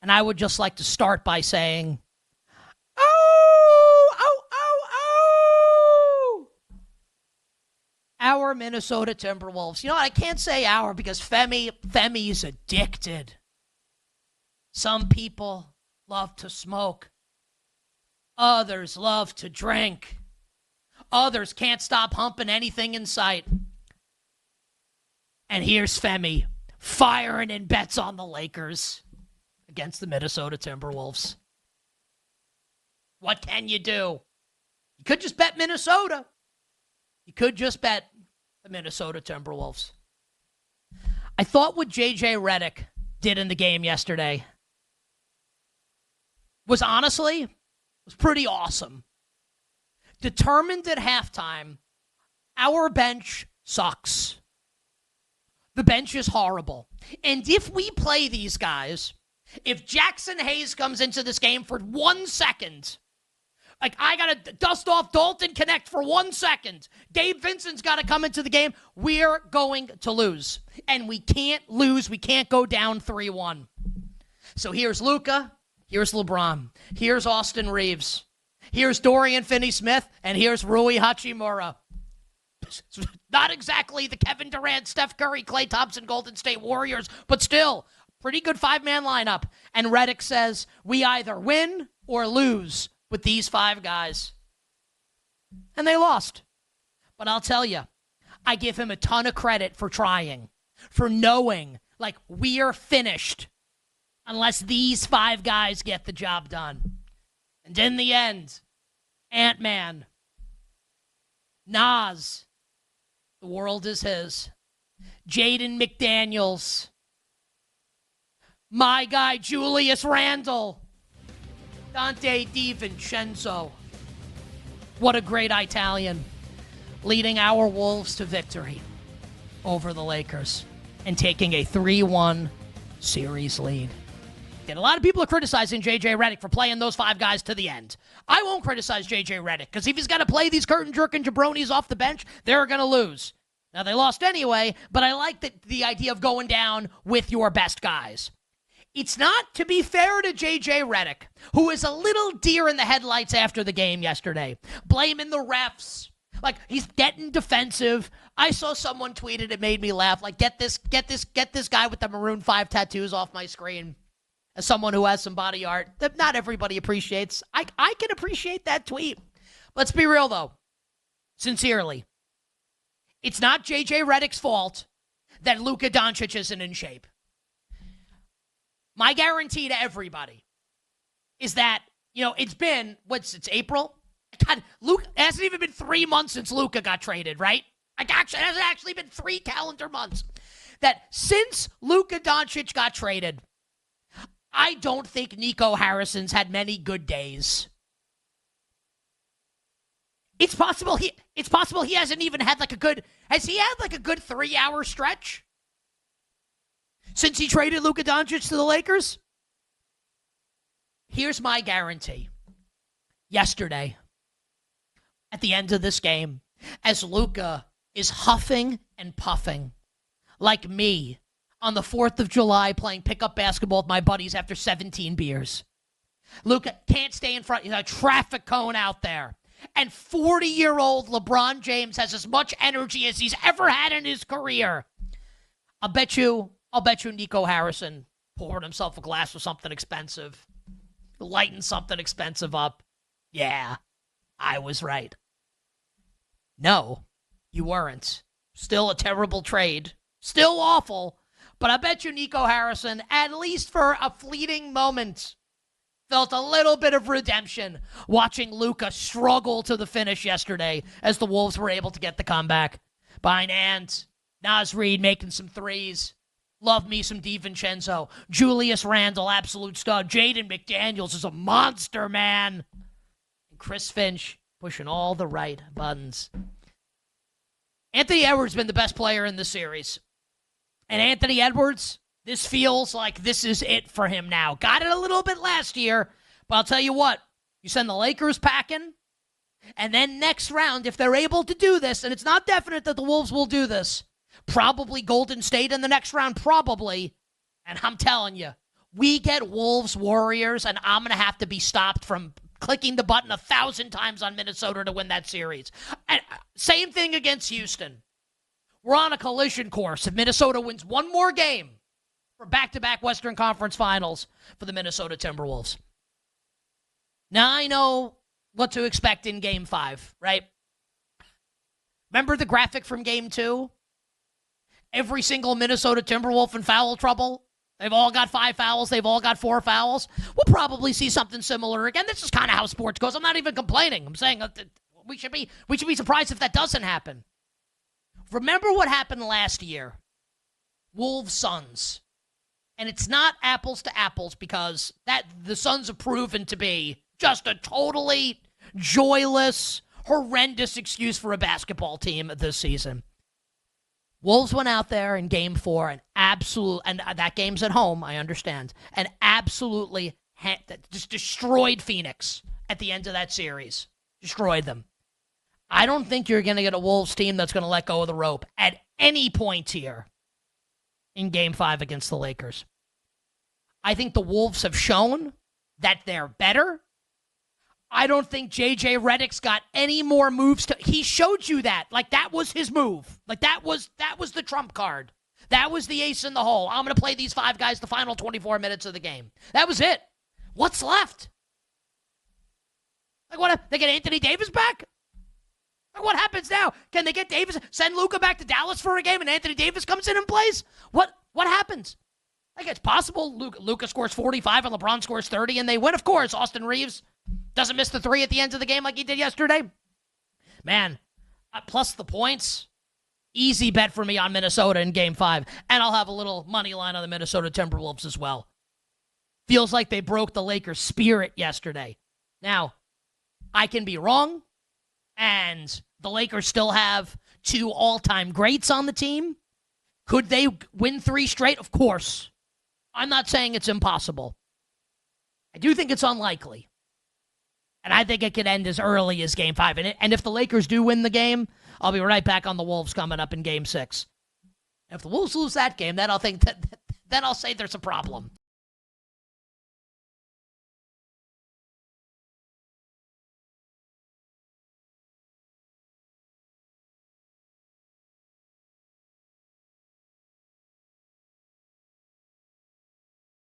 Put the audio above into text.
And I would just like to start by saying, oh, oh, oh, oh. Our Minnesota Timberwolves. You know what? I can't say our because Femi's addicted. Some people love to smoke. Others love to drink. Others can't stop humping anything in sight. And here's Femi firing in bets on the Lakers against the Minnesota Timberwolves. What can you do? You could just bet Minnesota. You could just bet the Minnesota Timberwolves. I thought what J.J. Redick did in the game yesterday was pretty awesome. Determined at halftime, our bench sucks. The bench is horrible. And if we play these guys, if Jackson Hayes comes into this game for 1 second, like I got to dust off Dalton Connect for 1 second, Gabe Vincent's got to come into the game, we're going to lose. And we can't lose. We can't go down 3-1. So here's Luka. Here's LeBron. Here's Austin Reeves. Here's Dorian Finney-Smith. And here's Rui Hachimura. Not exactly the Kevin Durant, Steph Curry, Klay Thompson, Golden State Warriors, but still, pretty good five-man lineup. And Redick says, we either win or lose with these 5 guys. And they lost. But I'll tell you, I give him a ton of credit for trying, for knowing, like, we are finished unless these 5 guys get the job done. And in the end, Ant-Man, Nas, the world is his. Jaden McDaniels, my guy Julius Randle, Dante DiVincenzo. What a great Italian, leading our Wolves to victory over the Lakers and taking a 3-1 series lead. And a lot of people are criticizing J.J. Redick for playing those 5 guys to the end. I won't criticize J.J. Redick because if he's got to play these curtain-jerking jabronis off the bench, they're going to lose. Now, they lost anyway, but I like the idea of going down with your best guys. It's not, to be fair to J.J. Redick, who is a little deer in the headlights after the game yesterday, blaming the refs. Like, he's getting defensive. I saw someone tweet it. It made me laugh. Like, get this guy with the Maroon 5 tattoos off my screen. As someone who has some body art that not everybody appreciates, I can appreciate that tweet. Let's be real, though. Sincerely. It's not J.J. Redick's fault that Luka Doncic isn't in shape. My guarantee to everybody is that, it's been, it's April? God, Luka, it hasn't even been 3 months since Luka got traded, right? It hasn't actually been 3 calendar months. That since Luka Doncic got traded, I don't think Nico Harrison's had many good days. It's possible he hasn't even had has he had a good 3-hour stretch since he traded Luka Doncic to the Lakers? Here's my guarantee. Yesterday, at the end of this game, as Luka is huffing and puffing like me on the 4th of July playing pickup basketball with my buddies after 17 beers. Luka can't stay in front. There's a traffic cone out there. And 40-year-old LeBron James has as much energy as he's ever had in his career. I'll bet you Nico Harrison poured himself a glass of something expensive, lightened something expensive up. Yeah, I was right. No, you weren't. Still a terrible trade. Still awful. But I bet you Nico Harrison, at least for a fleeting moment, felt a little bit of redemption watching Luka struggle to the finish yesterday as the Wolves were able to get the comeback. Behind Ant, Naz Reid making some threes. Love me some DiVincenzo. Julius Randle, absolute stud. Jaden McDaniels is a monster, man. And Chris Finch pushing all the right buttons. Anthony Edwards has been the best player in the series. And Anthony Edwards, this feels like this is it for him now. Got it a little bit last year, but I'll tell you what. You send the Lakers packing, and then next round, if they're able to do this, and it's not definite that the Wolves will do this, probably Golden State in the next round, probably. And I'm telling you, We get Wolves Warriors, and I'm going to have to be stopped from clicking the button 1,000 times on Minnesota to win that series. And same thing against Houston. We're on a collision course. If Minnesota wins one more game for back-to-back Western Conference Finals for the Minnesota Timberwolves. Now I know what to expect in Game 5, right? Remember the graphic from Game 2? Every single Minnesota Timberwolf in foul trouble. They've all got 5 fouls. They've all got 4 fouls. We'll probably see something similar again. This is kind of how sports goes. I'm not even complaining. I'm saying we should be surprised if that doesn't happen. Remember what happened last year? Wolves Suns. And it's not apples to apples because the Suns have proven to be just a totally joyless, horrendous excuse for a basketball team this season. Wolves went out there in Game 4 and that game's at home, I understand, and absolutely just destroyed Phoenix at the end of that series. Destroyed them. I don't think you're going to get a Wolves team that's going to let go of the rope at any point here in Game 5 against the Lakers. I think the Wolves have shown that they're better. I don't think J.J. Redick's got any more moves he showed you that. Like, that was his move. Like, that was the trump card. That was the ace in the hole. I'm going to play these 5 guys the final 24 minutes of the game. That was it. What's left? Like, what? They get Anthony Davis back? Like, what happens now? Can they get Davis, send Luka back to Dallas for a game and Anthony Davis comes in and plays? What happens? Like, it's possible Luka scores 45 and LeBron scores 30 and they win. Of course, Austin Reeves doesn't miss the 3 at the end of the game like he did yesterday. Man, plus the points, easy bet for me on Minnesota in Game 5. And I'll have a little money line on the Minnesota Timberwolves as well. Feels like they broke the Lakers' spirit yesterday. Now, I can be wrong, and the Lakers still have 2 all-time greats on the team. Could they win 3 straight? Of course. I'm not saying it's impossible. I do think it's unlikely. And I think it could end as early as Game 5. And if the Lakers do win the game, I'll be right back on the Wolves coming up in Game 6. If the Wolves lose that game, then I'll say there's a problem.